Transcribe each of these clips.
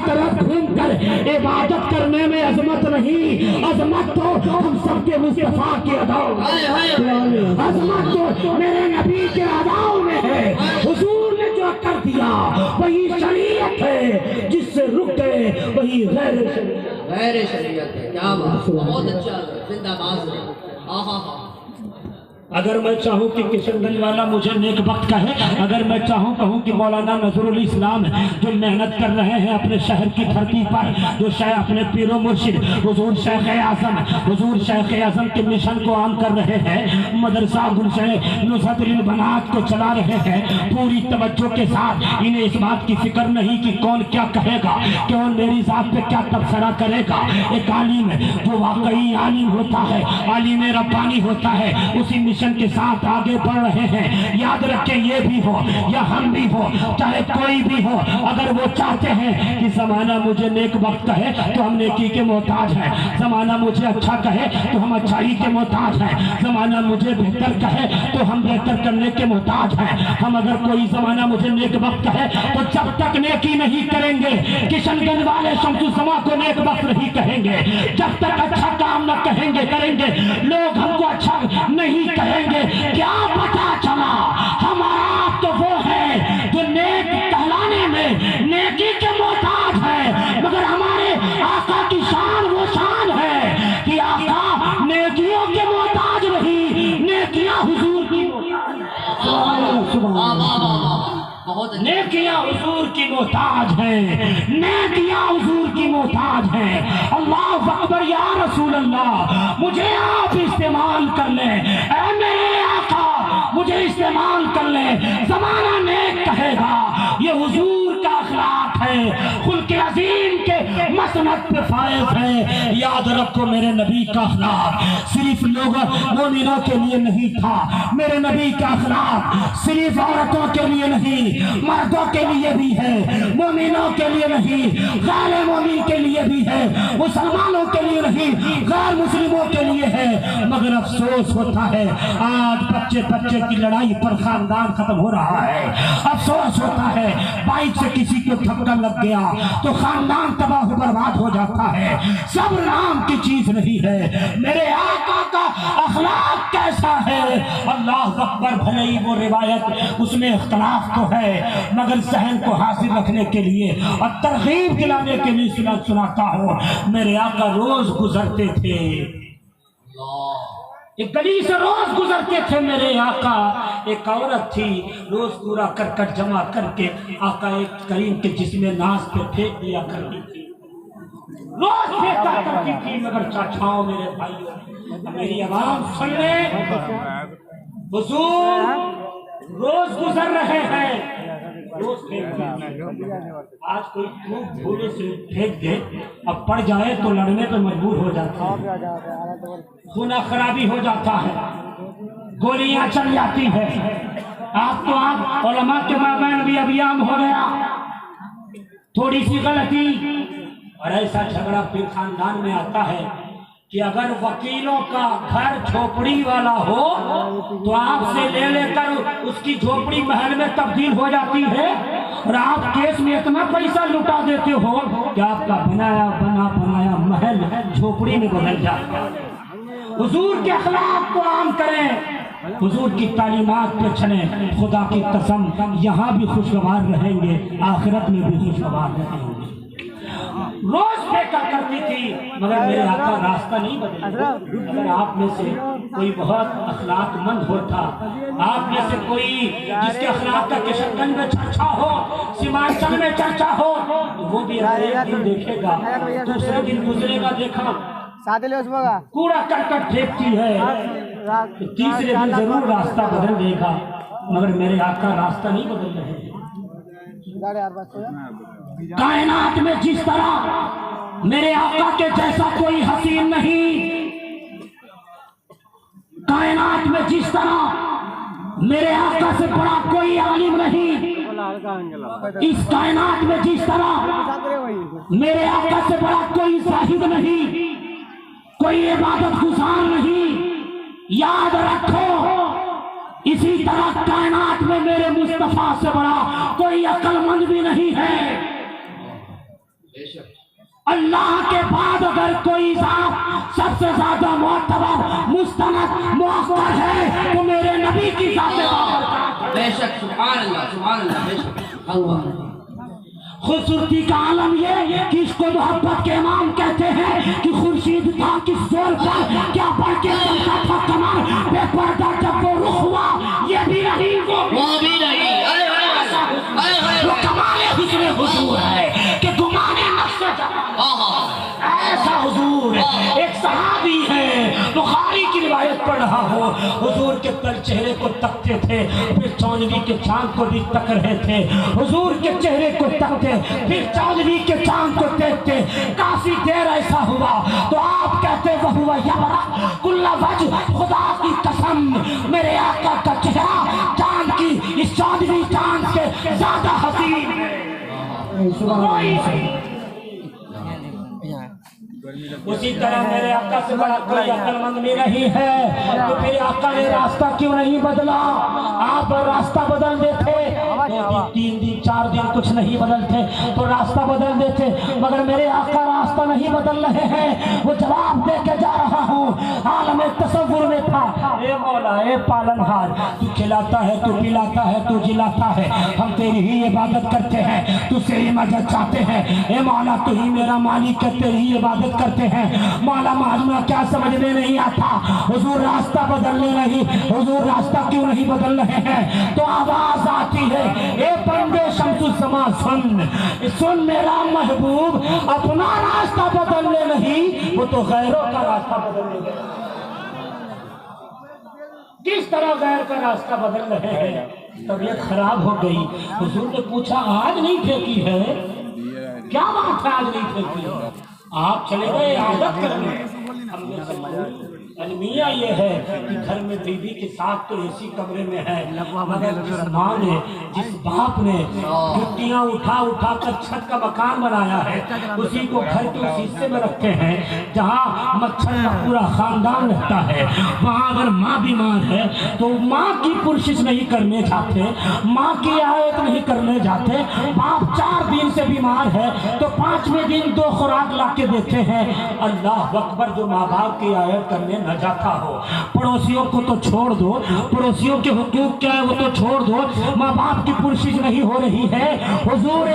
طرف گھوم کر عبادت کرنے میں عظمت نہیں، عظمت تو ہم سب کے مصطفیٰ کی اداؤں، عظمت تو میرے نبی کے اداؤں میں ہے۔ حضور نے جو کر دیا وہی شریعت ہے، جس سے رک گئے وہی غیر شریعت ہے۔ کیا بات، بہت اچھا، زندہ باز ہے۔ اگر میں چاہوں کہ کشن گنج والا مجھے نیک وقت کہے، اگر میں کہوں کہ مولانا نظر الاسلام جو محنت کر رہے ہیں اپنے شہر کی دھرتی پر، جو شیخ اپنے پیر و مرشد حضور شیخ اعظم کے مشن کو عام کر رہے ہیں، مدرسہ گلشن نصرت للبنات کو چلا رہے ہیں پوری توجہ کے ساتھ، انہیں اس بات کی فکر نہیں کہ کون کیا کہے گا، کون میری ذات پہ کیا تبصرہ کرے گا۔ ایک عالم جو واقعی عالم ہوتا ہے، عالم ربانی ہوتا ہے، اسی مشن کے ساتھ آگے بڑھ رہے ہیں۔ یاد رکھیں، یہ بھی ہو یا ہم بھی ہو، چاہے کوئی بھی ہو، اگر وہ چاہتے ہیں کہ زمانہ مجھے نیک وقت کہے تو ہم نیکی کے محتاج ہیں، زمانہ مجھے اچھا کہے تو ہم اچھائی کے محتاج ہیں، زمانہ مجھے بہتر کہے تو ہم بہتر کرنے کے محتاج ہیں۔ ہم اگر کوئی زمانہ مجھے نیک وقت کہے تو جب تک نیکی نہیں کریں گے، کشن گنج والے شمس الزما کو نیک وقت نہیں کہیں گے، جب تک اچھا کام نہ کریں گے، لوگ ہم کو اچھا نہیں کہیں گے۔ کیا پتا چلا ہمارا تو وہ ہے جو نیک کہلانے میں نیکی کے محتاج ہے، مگر ہمارے آقا کی شان وہ شان ہے کہ آقا نیکیوں کے محتاج نہیں، نیکیاں حضور کی نیکیاں حضور کی محتاج ہیں، نیکیاں حضور کی محتاج ہیں۔ اللہ اکبر، یا رسول اللہ، مجھے آپ استعمال کر لیں، اے میرے آقا مجھے استعمال کر لیں، زمانہ نیک کہے گا، یہ حضور کا اخلاق ہے، خلق عظیم کے مسند پہ فائز ہے۔ یاد رکھو، میرے نبی کا اخلاق صرف لوگوں مومنوں کے لیے نہیں تھا، میرے نبی کا اخلاق صرف عورتوں کے لیے نہیں، مردوں کے لیے بھی ہے، مومنوں کے لیے نہیں، غیر مومن کے لیے بھی ہے، مسلمانوں کے لیے نہیں، غیر مسلموں کے لیے ہے۔ مگر افسوس ہوتا ہے آج بچے کی لڑائی پر خاندان ختم ہو رہا ہے، افسوس ہوتا ہے بائک سے کسی کو دھکا لگ گیا تو خاندان تباہ و برباد ہو جاتا ہے۔ صبر نام کی چیز نہیں ہے۔ میرے آقا کا اخلاق کیسا ہے؟ اللہ اکبر، بھلے ہی وہ روایت اس میں اختلاف تو ہے، مگر ذہن کو حاضر رکھنے کے لیے اور ترغیب دلانے کے لیے سناتا ہوں۔ میرے آقا روز گزرتے تھے، ایک گلی سے روز گزرتے تھے میرے آقا، ایک عورت تھی، روز پورا کرکٹ جمع کر کے آقا ایک کریم کے جسم ناز پہ پھینک دیا کرتی تھی، روز پھینکا کرتی تھی۔ مگر چاچاؤں، میرے بھائیوں، میری آواز سن لیں، حضور روز گزر رہے ہیں، روز پھینک دیا۔ آج کوئی خوب بھولے سے پھینک دے، اب پڑ جائے تو لڑنے پہ مجبور ہو جاتا ہے، خونہ خرابی ہو جاتا ہے، گولیاں چل جاتی ہے۔ آپ تو آپ علماء کے مابین بھی اب عام ہو گیا، تھوڑی سی غلطی اور ایسا جھگڑا پھر خاندان میں آتا ہے کہ اگر وکیلوں کا گھر جھوپڑی والا ہو تو آپ سے لے کر اس کی جھوپڑی محل میں تبدیل ہو جاتی ہے، اور آپ کیس میں اتنا پیسہ لٹا دیتے ہو کہ آپ کا بنایا محل جھوپڑی میں بدل جاتا ہے۔ حضور کے اخلاق کو عام کریں، حضور کی تعلیمات پہ چلیں، خدا کی قسم یہاں بھی خوشگوار رہیں گے، آخرت میں بھی خوشگوار رہیں گے۔ روز پھینکا کرتی تھی، مگر میرے آقا راستہ نہیں بدلا۔ اگر آپ میں سے کوئی بہت اخلاق مند ہوتا، آپ میں سے کوئی جس کے اخلاق کا کشن گنج میں چرچا ہو، سیمانچل میں چرچا ہو، وہ بھی ایک دن دیکھے گا، دوسرے دن گزرے گا، دیکھا کوڑا کرکٹ پھینکتی ہے، تیسرے دن ضرور راستہ بدل دے گا، مگر میرے آقا راستہ نہیں بدل رہے۔ کائنات میں جس طرح میرے آقا کے جیسا کوئی حسین نہیں، کائنات میں جس طرح میرے آقا سے بڑا کوئی عالم نہیں، اس کائنات میں جس طرح میرے آقا سے بڑا کوئی زاہد نہیں، کوئی عبادت گزار نہیں۔ یاد رکھو، اسی طرح کائنات میں میرے مصطفیٰ سے بڑا کوئی عقل مند بھی نہیں ہے۔ بے شک اللہ کے بعد اگر کوئی ذات سب سے زیادہ معتبر مستند مؤثر ہے تو میرے نبی کی ذات بابرکات ہے۔ بے شک سبحان اللہ بے شک اللہ۔ خوبصورتی کا عالم یہ کہ اس کو محبت کے امام کہتے ہیں کہ خورشید تھا کس زور پر کیا بڑھ کے چلتا تھا کمال بے پردہ جب وہ رخ ہوا یہ بھی نہیں وہ بھی نہیں وہ کمال حسن حضور ہے کہ گمان نفس ایسا حضور ایک صحابی ہے بخاری کی روایت پڑھ رہا ہو حضور کے تل چہرے کو تکتے تھے پھر چاندنی کے چاند کو بھی تک رہے تھے حضور کے چہرے کو تکتے پھر چاندنی کے چاند کو دیکھتے کافی دیر ایسا ہوا تو آپ کہتے وہ ہوا یبرق کل وجہ خدا کی قسم میرے آقا کا چہرہ چاند کی اس چاندنی چاند سے زیادہ حسین ہے۔ اسی طرح میرے آقا سے بڑا کوئی عقل مند بھی نہیں ہے تو پھر آقا نے راستہ کیوں نہیں بدلا؟ آپ راستہ بدل دیتے تین دن چار دن کچھ نہیں بدلتے تو راستہ بدل دیتے مگر میرے آقا راستہ نہیں بدل رہے ہیں وہ جواب دے کے جا رہا ہوں عالم تصور میں تھا اے مولا اے پالنہار تو کھلاتا ہے تو پلاتا ہے تو جلاتا ہے ہم تیری ہی عبادت کرتے ہیں تو سے ہی مدد چاہتے ہیں اے مولا تو ہی میرا مالک ہے تیری ہی عبادت کرتے ہیں مولا معلومہ کیا سمجھ میں نہیں آتا حضور راستہ بدلنے نہیں حضور راستہ کیوں نہیں بدل رہے ہیں تو آواز آتی ہے اے بندے شمس الزمان سن میرا محبوب اپنا راستہ بدلنے نہیں وہ تو غیروں کا راستہ بدلنے نہیں کس طرح غیر کا راستہ بدل رہے ہیں طبیعت خراب ہو گئی حضور نے پوچھا آج نہیں پھینکی ہے کیا بات ہے آج نہیں پھینکی ہے آپ چلے گئے عادت کرنے ہم نے المیہ یہ ہے کہ گھر میں بیوی کے ساتھ تو اسی کمرے میں ہے مگر جس ماں نے جس باپ نے مٹیاں اٹھا کر چھت کا مکان بنایا ہے اسی کو گھر کے اس حصے میں رکھتے ہیں جہاں مچھر کا پورا خاندان رہتا ہے وہاں اگر ماں بیمار ہے تو ماں کی پرشش نہیں کرنے جاتے ماں کی آیت نہیں کرنے جاتے باپ 4 دن سے بیمار ہے تو 5ویں دن 2 خوراک لا کے دیتے ہیں اللہ اکبر جو ماں باپ کی آیت کرنے نہ جاتا ہو پڑوسیوں کو تو چھوڑ دو پڑوسیوں کے حقوق کیا ہے وہ تو چھوڑ دو ماں باپ کی پرشش نہیں ہو رہی ہے حضور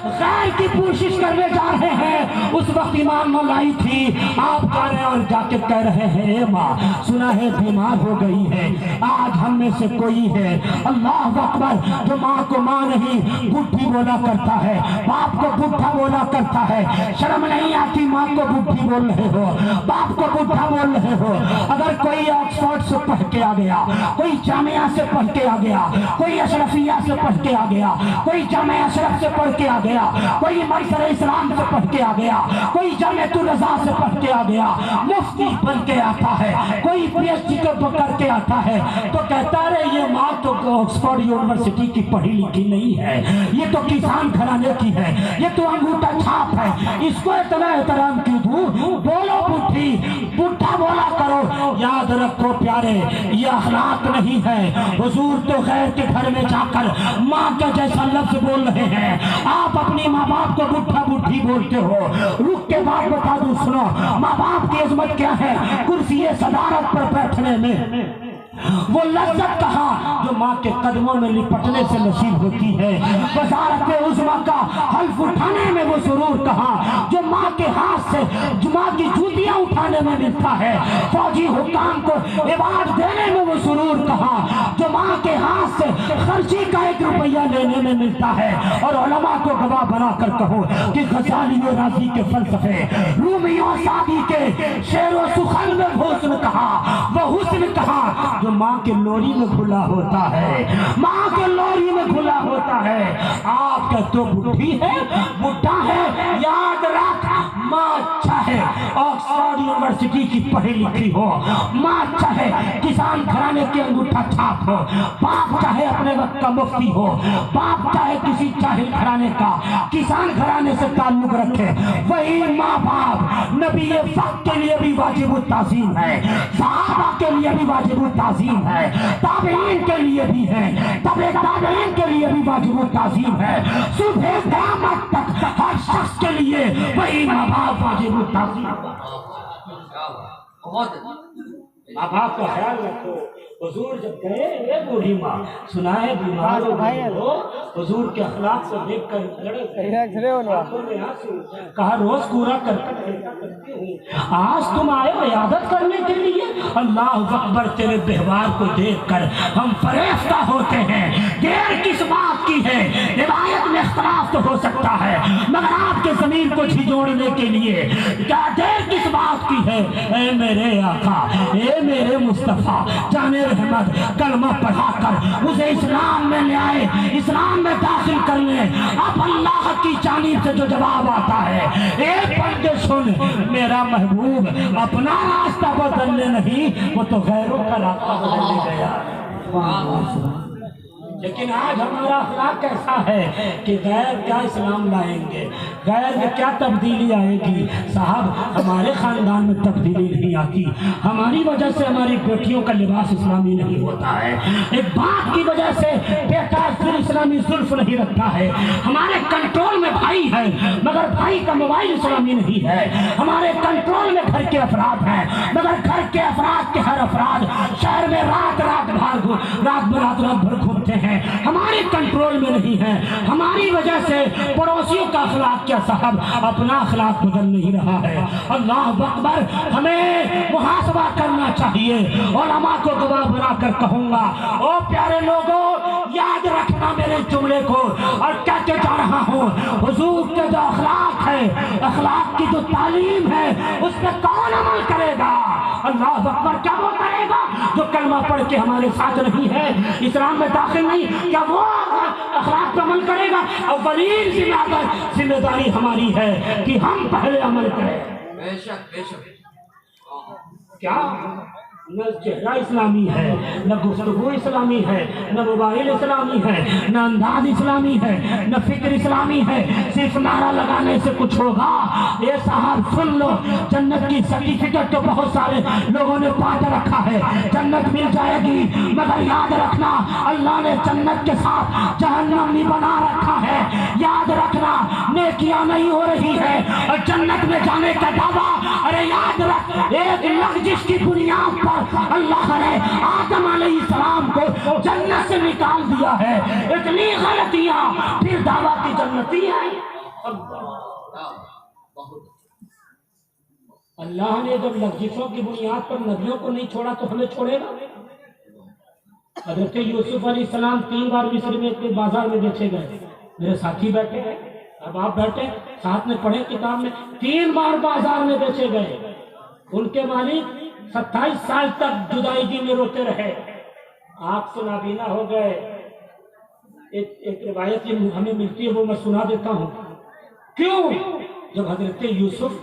غیر کی پرشش کرنے جا رہے ہیں اس وقت امام مولائی تھی آپ جا رہے ہیں اور جا کے کہہ رہے ہیں اے ماں سنا ہے بیمار ہو گئی ہے آج ہم میں سے کوئی ہے اللہ اکبر جو ماں کو ماں نہیں بڈھی بولا کرتا ہے باپ کو بڈھا بولا کرتا ہے شرم نہیں آتی ماں کو بڈھی بول رہے ہو باپ کو بڈھا بول رہے ہو اگر کوئی آکسفورڈ سے پڑھ کے آ گیا کوئی جامعہ سے پڑھ کے آ گیا کوئی اشرفیہ سے پڑھ کے آ گیا کوئی جامعہ اشرف سے پڑھ کے آ گیا کوئی مرکز اسلام سے پڑھ کے آ گیا کوئی جامعۃ الرضا سے پڑھ کے آ گیا مفتی بن کے آتا ہے کوئی پی ایچ ڈی کو کر کے آتا ہے تو کہتا ہے یہ ماں تو آکسفورڈ یونیورسٹی کی پڑھی لکھی نہیں ہے یہ تو کسان گھرانے کی ہے یہ تو انگوٹھا چھاپ ہے اس کو اتنا احترام کیوں دوں بولو بڈھی بڈھا بولا کرو یاد رکھو پیارے یہ اخلاق نہیں ہے حضور تو غیر کے گھر میں جا کر ماں کا جیسا لفظ بول رہے ہیں آپ اپنی ماں باپ کو بڈھا بڈھی بولتے ہو رک کے بات بتا دوں سنو ماں باپ کی عظمت کیا ہے کرسی صدارت پر بیٹھنے میں وہ لذت کہاں جو ماں کے قدموں میں لپٹنے سے نصیب ہوتی ہے وزارت عظمیٰ کا حلف اٹھانے میں وہ سرور کہاں جو ماں کے ہاتھ سے ماں کی جوتیاں اٹھانے میں ملتا ہے فوجی حکام کو ایوارڈ دینے میں وہ سرور کہاں جو ماں کے ہاتھ سے خرچی کا 1 روپیہ لینے میں ملتا ہے اور علماء کو گواہ بنا کر کہو کہ غزالی و رازی کے فلسفے رومی و سعدی کے شعر و سخن میں حسن کہاں وہ حسن کہاں جو ماں کے لوری میں کھلا ہوتا ہے ماں کے لوری میں کھلا ہوتا ہے آپ کا تو بڈھی ہے بڈھا ہے یاد رکھ ماں اچھا ہے آکسفورڈ یونیورسٹی کی پڑھی لکھی ہو ماں اچھا ہے کسان گھرانے کے انگوٹھا چھاپ ہو باپ چاہے اپنے وقت کا مفتی ہو باپ چاہے کسی جاہل گھرانے کا کسان گھرانے سے تعلق رکھے وہی ماں باپ نبی فقہ کے لیے بھی واجب التعظیم ہے صحابہ کے لیے بھی واجب التعظیم ہے تابعین کے لیے بھی ہے تابعین کے لیے بھی واجب التعظیم ہے صبح قیامت تک ہر شخص کے لیے لیے وہی ماں باپ واجب التعظیم۔ بہت ماں باپ کا خیال رکھو۔ حضور جب گئے یہ بوڑھی ماں سنا ہے بیمار ہو، حضور کے اخلاق کو دیکھ کر آنکھوں میں آنسو، کہا روز پورا کرتی ہوں، آج تم آئے ہو عیادت کرنے کے لیے؟ اللہ اکبر، تیرے بہوار کو دیکھ کر ہم فریفتہ ہوتے ہیں۔ دیر کس بات کی ہے؟ روایت میں اختلاف تو ہو سکتا ہے مگر آپ کے ضمیر کو جھنجھوڑنے کے لیے کیا دیر کس بات کی ہے؟ اے میرے آقا، اے میرے مصطفیٰ جانے رحمت، کلمہ پڑھا کر اسے اسلام میں لے آئے، اسلام میں داخل کر لیں۔ اب اللہ کی جانب سے جو جواب آتا ہے، اے بندے سن، میرا محبوب اپنا راستہ بدلنے نہیں، وہ تو غیروں کا راستہ بدلنے گیا۔ لیکن آج ہمارا اخلاق کیسا ہے کہ غیر کیا اسلام لائیں گے، غیر میں کیا تبدیلی آئے گی؟ صاحب ہمارے خاندان میں تبدیلی نہیں آتی، ہماری وجہ سے ہماری بیٹیوں کا لباس اسلامی نہیں ہوتا ہے، ایک باپ کی وجہ سے بیٹا پھر اسلامی زلف نہیں رکھتا ہے، ہمارے کنٹرول میں بھائی ہے مگر بھائی کا موبائل اسلامی نہیں ہے، ہمارے کنٹرول میں گھر کے افراد ہیں مگر گھر کے افراد کے ہر افراد شہر میں رات بھر گھومتے ہیں، ہمارے کنٹرول میں نہیں ہے، ہماری وجہ سے پڑوسیوں کا اخلاق کیا صاحب اپنا اخلاق بدل نہیں رہا ہے۔ اللہ اکبر، ہمیں محاسبہ کرنا چاہیے۔ علماء کو گواہ بنا کر کہوں گا، او پیارے لوگوں یاد رکھنا میرے جملے کو، اور کہتے جا رہا ہوں حضور کے جو اخلاق ہے، اخلاق کی جو تعلیم ہے، اس پہ کون عمل کرے گا؟ اللہ اکبر، کیا وہ کرے گا جو کلمہ پڑھ کے ہمارے ساتھ نہیں ہے، اسلام میں داخل نہیں؟ کیا وہ اخلاق پہ عمل کرے گا؟ اولین ذمہ داری ہماری ہے کہ ہم پہلے عمل کریں۔ بے شک بے شک۔ کیا نہ چہرہ اسلامی ہے، نہ گفتگو اسلامی ہے، نہ موبائل اسلامی ہے، نہ انداز اسلامی ہے، نہ فکر اسلامی ہے، صرف نعرہ لگانے سے کچھ ہوگا؟ اے صاحب سن لو، جنت کی سرٹیفکیٹ تو بہت سارے لوگوں نے پا کے رکھا ہے، جنت مل جائے گی مگر یاد رکھنا اللہ نے جنت کے ساتھ جہنم بھی بنا رکھا ہے، یاد رکھنا نیکیاں نہیں ہو رہی ہے اور جنت میں جانے کا دعویٰ، ارے یاد رکھ ایک لفظ کی بنیاد پر اللہ نے آدم علیہ السلام کو جنت سے نکال دیا ہے، اتنی غلطیاں پھر دعویٰ کی جنتی ہے۔ اللہ نے جب لفظوں کی بنیاد پر نبیوں کو نہیں چھوڑا تو ہمیں چھوڑے گا؟ حضرت یوسف علیہ السلام 3 بار مصر میں کے بازار میں بیچے گئے، میرے ساتھی بیٹھے گئے، اب آپ بیٹھے ساتھ میں پڑھے کتاب میں، 3 بار بازار میں بیچے گئے، ان کے مالک 27 سال تک جدائیگی میں روتے رہے، آپ سے نابینا ہو گئے۔ ایک روایت ہمیں ملتی ہے وہ میں سنا دیتا ہوں۔ کیوں؟ جب حضرت یوسف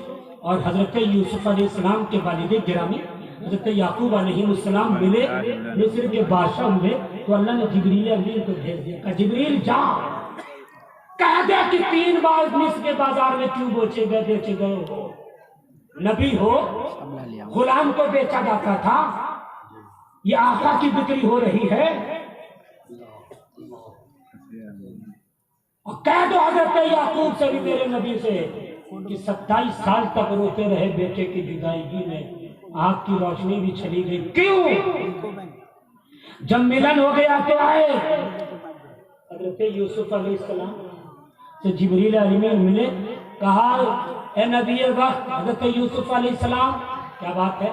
اور حضرت یوسف علیہ السلام کے والد گرامی حضرت یعقوب علیہ السلام ملے، مصر کے بادشاہ ہوئے، تو اللہ نے جبریل امین کو بھیج دیا، کہا جبریل جا کہہ دے کہ 3 بار مصر کے بازار میں کیوں بیچے گئے ہو؟ نبی ہو، غلام کو بیچا جاتا تھا، یہ آقا کی بکری ہو رہی ہے، اور کہہ دو حضرت یعقوب سے بھی میرے نبی سے کہ 27 سال تک روتے رہے بیٹے کی جدائیگی میں، آپ کی روشنی بھی چلی گئی۔ کیوں؟ جب ملن ہو گیا تو آئے حضرت یوسف علیہ السلام سے جبریل امین ملے، کہا اے نبی وقت حضرت یوسف علیہ السلام، کیا بات ہے؟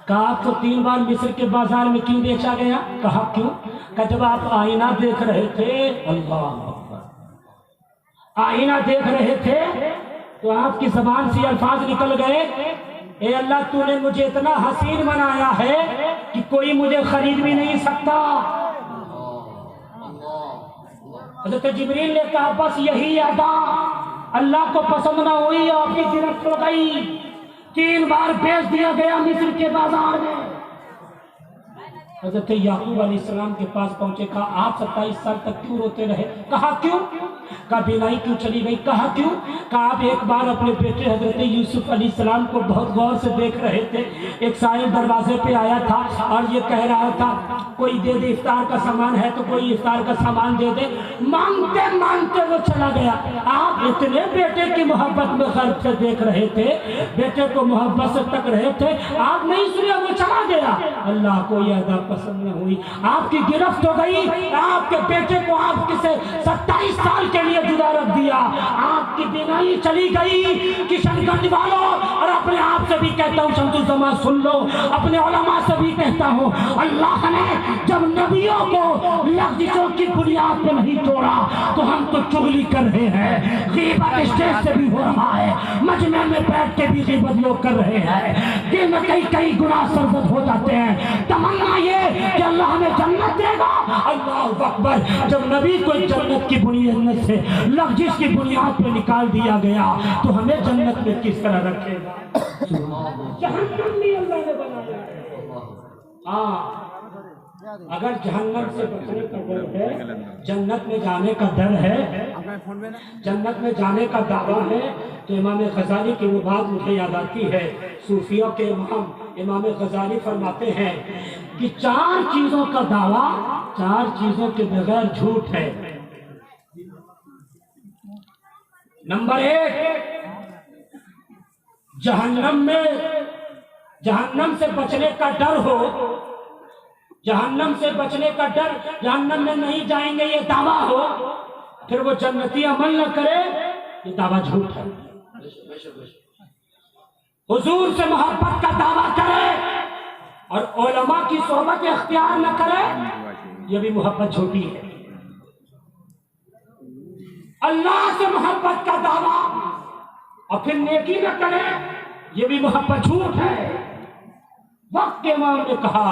کہا آپ کو 3 بار مصر کے بازار میں کیوں بیچا گیا؟ کہا کیوں؟ کہ جب آپ آئینہ دیکھ رہے تھے، اللہ اکبر، آئینہ دیکھ رہے تھے تو آپ کی زبان سے الفاظ نکل گئے، اے اللہ تو نے مجھے اتنا حسین بنایا ہے کہ کوئی مجھے خرید بھی نہیں سکتا۔ حضرت جبریل نے کہا بس یہی ادا اللہ کو پسند نہ ہوئی، آپ کی گرفت ہو گئی، 3 بار بیچ دیا گیا مصر کے بازار میں۔ حضرت یعقوب علیہ السلام کے پاس پہنچے، کہا آپ 27 سال تک کیوں روتے رہے؟ کہا کیوں؟ کہا بینائی کیوں چلی گئی؟ کہا کیوں؟ کہا آپ ایک بار اپنے بیٹے حضرت یوسف علیہ السلام کو بہت غور سے دیکھ رہے تھے، ایک سائل دروازے پہ آیا تھا اور یہ کہہ رہا تھا کوئی دے دے افطار کا سامان ہے تو کوئی افطار کا سامان دے دے، مانگتے مانگتے وہ چلا گیا۔ آپ اتنے بیٹے کی محبت میں غرب سے دیکھ رہے تھے، بیٹے کو محبت سے تک رہے تھے، آپ نہیں سنے وہ چلا گیا۔ اللہ کو یہ ادا پسند نہ ہوئی، آپ کی گرفت ہو گئی، آپ کے بیٹے کو آپ سے 27 سال کے لیے جدا رکھ دیا، آپ کی بینائی چلی گئی۔ کشن گنج والوں اور اپنے آپ سے بھی کہتا ہوں، شمس الزمان سن لو، اپنے علماء سے بھی کہتا ہوں، اللہ نے جب نبیوں کو لفظوں کی بنیاد پہ نہیں توڑا تو ہم تو چغلی کر رہے ہیں، غیبت اسٹیج سے بھی ہو رہا ہے، مجمع میں بیٹھ کے بھی غیبت لوگ کر رہے ہیں، دل میں کئی گناہ سرزد ہو جاتے ہیں۔ تمنا یہ کہ اللہ ہمیں جنت دے گا، اللہ اکبر۔ جب نبی کو جنت کی بنیاد سے لفظ کی بنیاد پہ نکال دیا گیا تو ہمیں جنت میں کس طرح رکھے گا؟ جہنم بھی اللہ نے بنایا ہے۔ ہاں، اگر جہنم سے بچنے کا ڈر ہے، جنت میں جانے کا ڈر ہے، جنت میں جانے کا دعویٰ ہے، تو امام غزالی کی وہ بات مجھے یاد آتی ہے۔ صوفیوں کے امام غزالی فرماتے ہیں کہ 4 چیزوں کا دعویٰ 4 چیزوں کے بغیر جھوٹ ہے۔ نمبر 1، جہنم سے بچنے کا ڈر ہو، جہنم سے بچنے کا ڈر، جہنم میں نہیں جائیں گے یہ دعویٰ ہو، پھر وہ جنتی عمل نہ کرے، یہ دعویٰ جھوٹ ہے۔ حضور سے محبت کا دعویٰ کرے اور علماء کی صحبت اختیار نہ کرے، یہ بھی محبت جھوٹی ہے۔ اللہ سے محبت کا دعویٰ اور پھر نیکی نہ کرے، یہ بھی محبت جھوٹ ہے۔ وقت کے امام نے کہا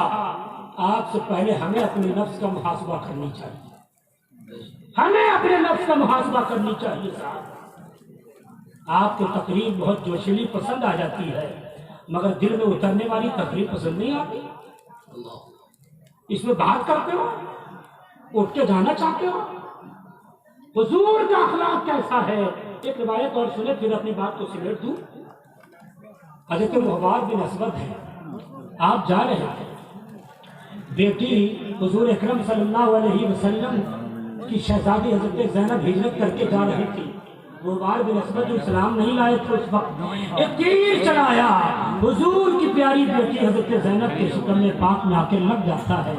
آپ سے پہلے ہمیں اپنے نفس کا محاسبہ کرنی چاہیے، ہمیں اپنے نفس کا محاسبہ کرنی چاہیے۔ صاحب، آپ کو تقریر بہت جوشیلی پسند آ جاتی ہے، مگر دل میں اترنے والی تقریر پسند نہیں آتی۔ اس میں بات کرتے ہو، اٹھ کے جانا چاہتے ہو۔ حضور کا اخلاق کیسا ہے؟ ایک روایت اور سنے پھر اپنی بات کو سمیٹ دوں۔ حضرت محباب بن اسود ہے، آپ جا رہے تھے، بیٹی حضور اکرم صلی اللہ علیہ وسلم کی شہزادی حضرت زینب ہجرت کر کے جا رہی تھی۔ محباب بن اسود جو اسلام نہیں لائے تھے اس وقت، ایک تیر چلایا، حضور کی پیاری بیٹی حضرت زینب کے شکم پاک میں آ کے لگ جاتا ہے۔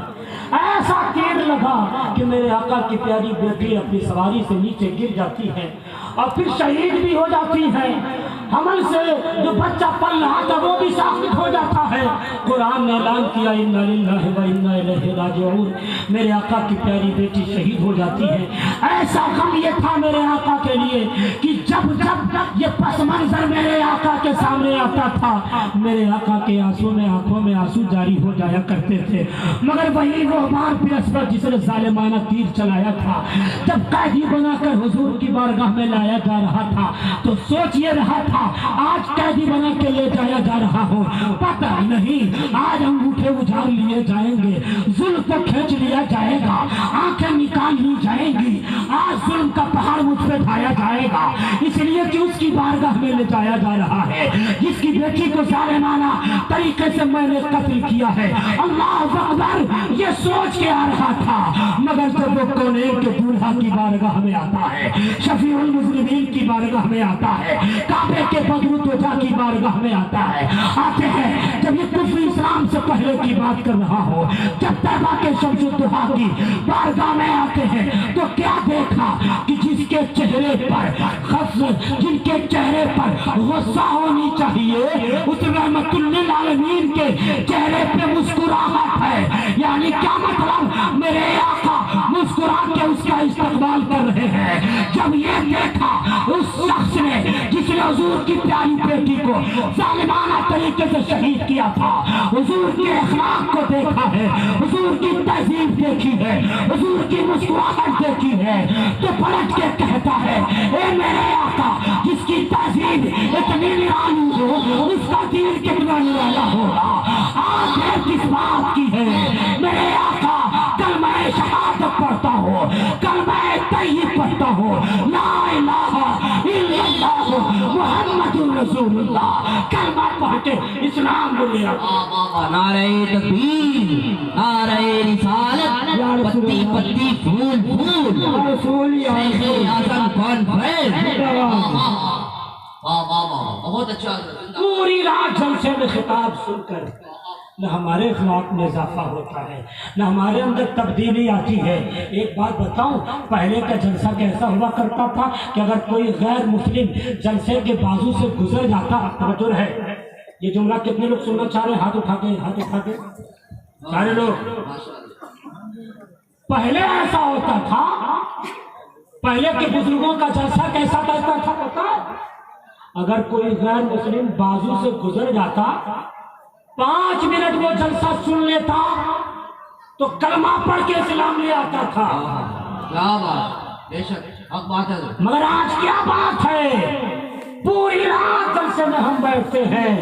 ایسا تیر لگا کہ میرے آقا کی پیاری بیٹی اپنی سواری سے نیچے گر جاتی ہے اور پھر شہید بھی ہو جاتی ہے۔ حمل سے جو بچہ پل رہا تھا وہ بھی ساقط ہو جاتا ہے۔ قرآن نے اعلان کیا انا للہ و انا الیہ راجعون، میرے آقا کی پیاری بیٹی شہید ہو جاتی ہے۔ ایسا غم یہ تھا میرے آقا کے لیے کہ جب یہ پس منظر میرے آقا کے سامنے آتا تھا، میرے آقا کے آنسوں میں آنسو جاری ہو جایا کرتے تھے۔ مگر وہی محباب بن اسود جس نے ظالمانہ تیر چلایا تھا، جب قیدی بنا کر حضور کی بارگاہ میں لایا جا رہا تھا تو سوچ یہ رہا تھا آج قیدی بنا کے لے جایا جا رہا ہو، پتہ نہیں آج انگوٹھے اجھال لیے جائیں گے، ظلم کو کھینچ لیا جائے گا، آنکھیں نکال لی جائیں گی، آج ظلم کا پہاڑ مجھ پہ ڈھایا جائے گا، اس لیے کہ اس کی بارگاہ میں لے جایا جا رہا ہے جس کی بیٹی کو ظالمانہ طریقے سے میں نے قتل کیا ہے۔ اللہ اکبر، یہ سوچ کے آ رہا تھا، مگر جب وہ کونین کے بوڑھا کی بارگاہ میں آتا ہے، شفیع المذنبین کی بارگاہ میں آتا ہے، کعبے کے بدر الدجا کی بارگاہ میں آتا ہے، آتے ہیں جب یہ کفر اسلام سے پہلے کی بات کر رہا ہو، جب طیبہ کے شمس الضحیٰ کی بارگاہ میں آتے ہیں تو کیا دیکھا کہ جس کے چہرے پر جن کے چہرے پر غصہ ہونی چاہیے اس رحمت للعالمین کے چہرے پہ مسکراہٹ ہے۔ یعنی کیا مطلب؟ میرے آقا مسکرا کے اس کا استقبال کر رہے ہیں۔ جب یہ دیکھا اس شخص نے جس نے حضور کی پیاری بیٹی کو ظالمانہ طریقے سے شہید کیا تھا، حضور کے اخلاق کو دیکھا ہے، حضور کی تہذیب دیکھی ہے، حضور کی مسکراہٹ دیکھی ہے، تو پلٹ کے کہتا ہے اے میرے آقا جس کی تہذیب اتنی نرالی ہو اس کا دین کتنا نرالا ہوگا۔ آج ہے کس بات کی ہے؟ میرے محمد رسول اللہ، کلمہ پڑھ کے اسلام لے لیا۔ نعرہ تکبیر، نعرہ رسالت، پتی پتی پھول پھول، شیخ اعظم کانفرنس۔ بہت اچھا۔ پوری رات جلسے میں خطاب سن کر نہ ہمارے اخلاق میں اضافہ ہوتا ہے، نہ ہمارے اندر تبدیلی آتی ہے۔ ایک بات بتاؤں، پہلے کا جلسہ کیسا ہوا کرتا تھا کہ اگر کوئی غیر مسلم جلسے کے بازو سے گزر جاتا، توجہ ہے، یہ جملہ کتنے لوگ سننا چاہ رہے ہیں؟ ہاتھ اٹھا کے، ہاتھ اٹھا کے، سارے لوگ۔ پہلے ایسا ہوتا تھا، پہلے کے بزرگوں کا جلسہ کیسا کرتا تھا پتا ہے؟ اگر کوئی غیر مسلم بازو سے گزر جاتا، 5 منٹ وہ جلسہ سن لیتا تو کلمہ پڑھ کے اسلام لے آتا تھا۔ کیا بات، بے شک حق بات ہے۔ مگر آج کیا بات ہے، پوری رات جلسے میں ہم بیٹھتے ہیں،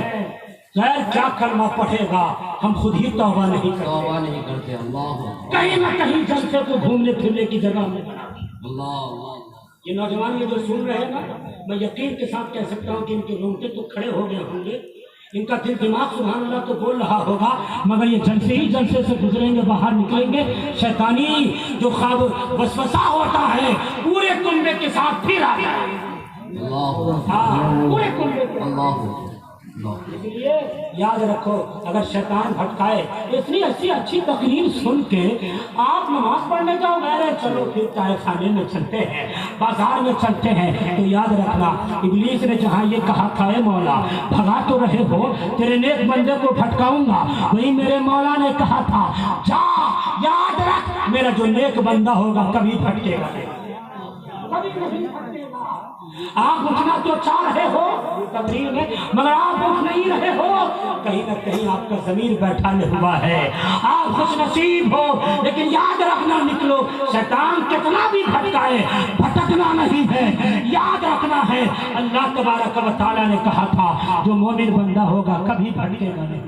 غیر کیا کلمہ پڑھے گا، ہم خود ہی توبہ نہیں کرتے، توبہ نہیں کرتے۔ اللہ کہیں نہ کہیں جلسے کو گھومنے پھرنے کی جگہ میں۔ اللہ، یہ نوجوان یہ جو سن رہے ہیں نا، میں یقین کے ساتھ کہہ سکتا ہوں کہ ان کے رونگٹے تو کھڑے ہو گئے ہوں گے، ان کا دل دماغ سبحان اللہ تو بول رہا ہوگا، مگر یہ جلسے ہی جلسے سے گزریں گے، باہر نکلیں گے، شیطانی جو خواب وسوسہ ہوتا ہے پورے کنبے کے ساتھ پھر آ جائے گا، ہاں پورے کنبے کے ساتھ۔ اس لیے یاد رکھو، اگر شیطان بھٹکائے، اتنی اچھی تقریر سن کے آپ نماز پڑھنے جاؤ، میرے چلو پھر چائے خانے میں چلتے ہیں، بازار میں چلتے ہیں، تو یاد رکھنا ابلیس نے جہاں یہ کہا تھا اے مولا بھگا تو رہے ہو، تیرے نیک بندے کو بھٹکاؤں گا، وہی میرے مولا نے کہا تھا جا یاد رکھ میرا جو نیک بندہ ہوگا کبھی بھٹکے گا نہیں، کبھی نہیں بھٹکے گا۔ آپ اٹھنا تو چاہ رہے ہو تقریر میں، مگر آپ اٹھ نہیں رہے ہو، کہیں نہ کہیں آپ کا ضمیر بیٹھا ہوا ہے، آپ خوش نصیب ہو، لیکن یاد رکھنا نکلو، شیطان کتنا بھی بھٹکائے بھٹکنا نہیں ہے، یاد رکھنا ہے اللہ تبارک و تعالیٰ نے کہا تھا جو مومن بندہ ہوگا کبھی بھٹکے گا نہیں۔